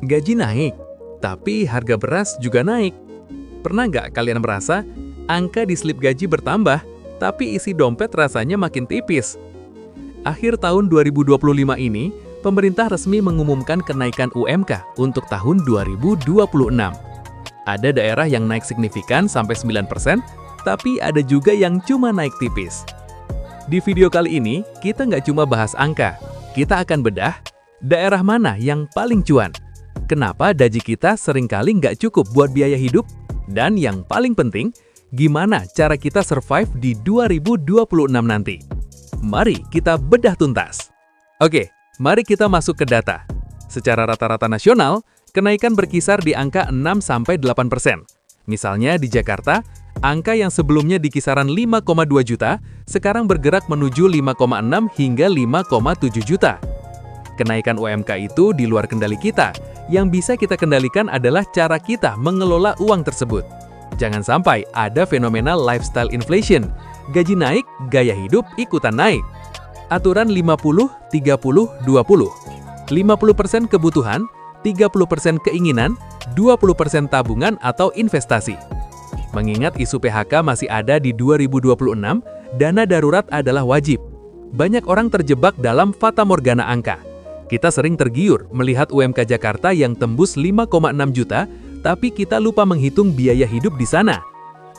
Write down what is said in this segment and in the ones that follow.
Gaji naik, tapi harga beras juga naik. Pernah nggak kalian merasa angka di slip gaji bertambah, tapi isi dompet rasanya makin tipis? Akhir tahun 2025 ini, pemerintah resmi mengumumkan kenaikan UMK untuk tahun 2026. Ada daerah yang naik signifikan sampai 9%, tapi ada juga yang cuma naik tipis. Di video kali ini, kita nggak cuma bahas angka, kita akan bedah daerah mana yang paling cuan, kenapa gaji kita seringkali nggak cukup buat biaya hidup, dan yang paling penting, gimana cara kita survive di 2026 nanti. Mari kita bedah tuntas. Oke, mari kita masuk ke data. Secara rata-rata nasional, kenaikan berkisar di angka 6-8%. Misalnya di Jakarta, angka yang sebelumnya di kisaran 5,2 juta, sekarang bergerak menuju 5,6 hingga 5,7 juta. Kenaikan UMK itu di luar kendali kita. Yang bisa kita kendalikan adalah cara kita mengelola uang tersebut. Jangan sampai ada fenomena lifestyle inflation. Gaji naik, gaya hidup ikutan naik. Aturan 50-30-20. 50% kebutuhan, 30% keinginan, 20% tabungan atau investasi. Mengingat isu PHK masih ada di 2026, dana darurat adalah wajib. Banyak orang terjebak dalam fata morgana angka. Kita sering tergiur melihat UMK Jakarta yang tembus 5,6 juta, tapi kita lupa menghitung biaya hidup di sana.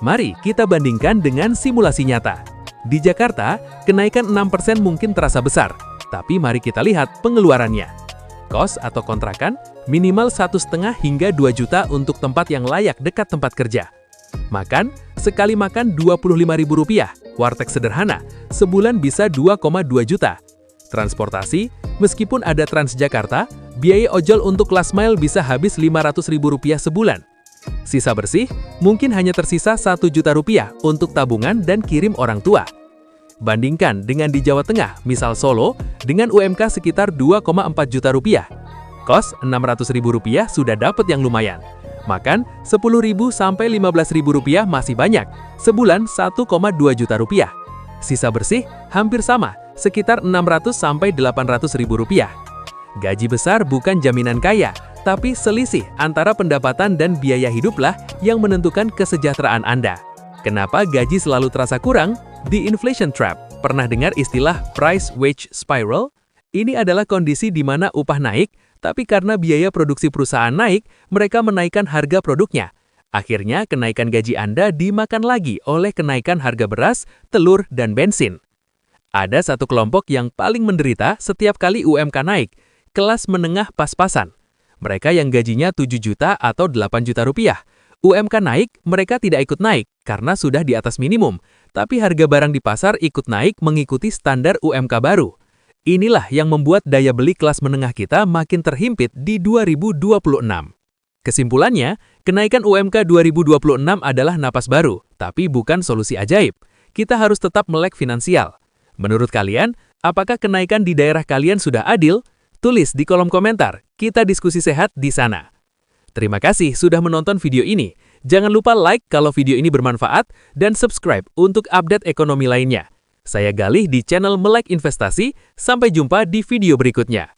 Mari kita bandingkan dengan simulasi nyata. Di Jakarta, kenaikan 6% mungkin terasa besar, tapi mari kita lihat pengeluarannya. Kos atau kontrakan minimal 1,5 hingga 2 juta untuk tempat yang layak dekat tempat kerja. Makan, sekali makan Rp25.000, warteg sederhana, sebulan bisa 2,2 juta. Transportasi, meskipun ada Transjakarta, biaya ojol untuk last mile bisa habis Rp500.000 sebulan. Sisa bersih, mungkin hanya tersisa Rp1 juta untuk tabungan dan kirim orang tua. Bandingkan dengan di Jawa Tengah, misal Solo, dengan UMK sekitar Rp2,4 juta. Kos Rp600.000 sudah dapat yang lumayan. Makan Rp10.000 sampai Rp15.000 masih banyak, sebulan Rp1,2 juta. Sisa bersih hampir sama, sekitar Rp600 sampai Rp800.000. Gaji besar bukan jaminan kaya, tapi selisih antara pendapatan dan biaya hiduplah yang menentukan kesejahteraan Anda. Kenapa gaji selalu terasa kurang? The inflation trap. Pernah dengar istilah price wage spiral? Ini adalah kondisi di mana upah naik, tapi karena biaya produksi perusahaan naik, mereka menaikkan harga produknya. Akhirnya, kenaikan gaji Anda dimakan lagi oleh kenaikan harga beras, telur, dan bensin. Ada satu kelompok yang paling menderita setiap kali UMK naik, kelas menengah pas-pasan. Mereka yang gajinya 7 juta atau 8 juta rupiah. UMK naik, mereka tidak ikut naik karena sudah di atas minimum, tapi harga barang di pasar ikut naik mengikuti standar UMK baru. Inilah yang membuat daya beli kelas menengah kita makin terhimpit di 2026. Kesimpulannya, kenaikan UMK 2026 adalah napas baru, tapi bukan solusi ajaib. Kita harus tetap melek finansial. Menurut kalian, apakah kenaikan di daerah kalian sudah adil? Tulis di kolom komentar, kita diskusi sehat di sana. Terima kasih sudah menonton video ini. Jangan lupa like kalau video ini bermanfaat dan subscribe untuk update ekonomi lainnya. Saya Galih di channel Melek Investasi. Sampai jumpa di video berikutnya.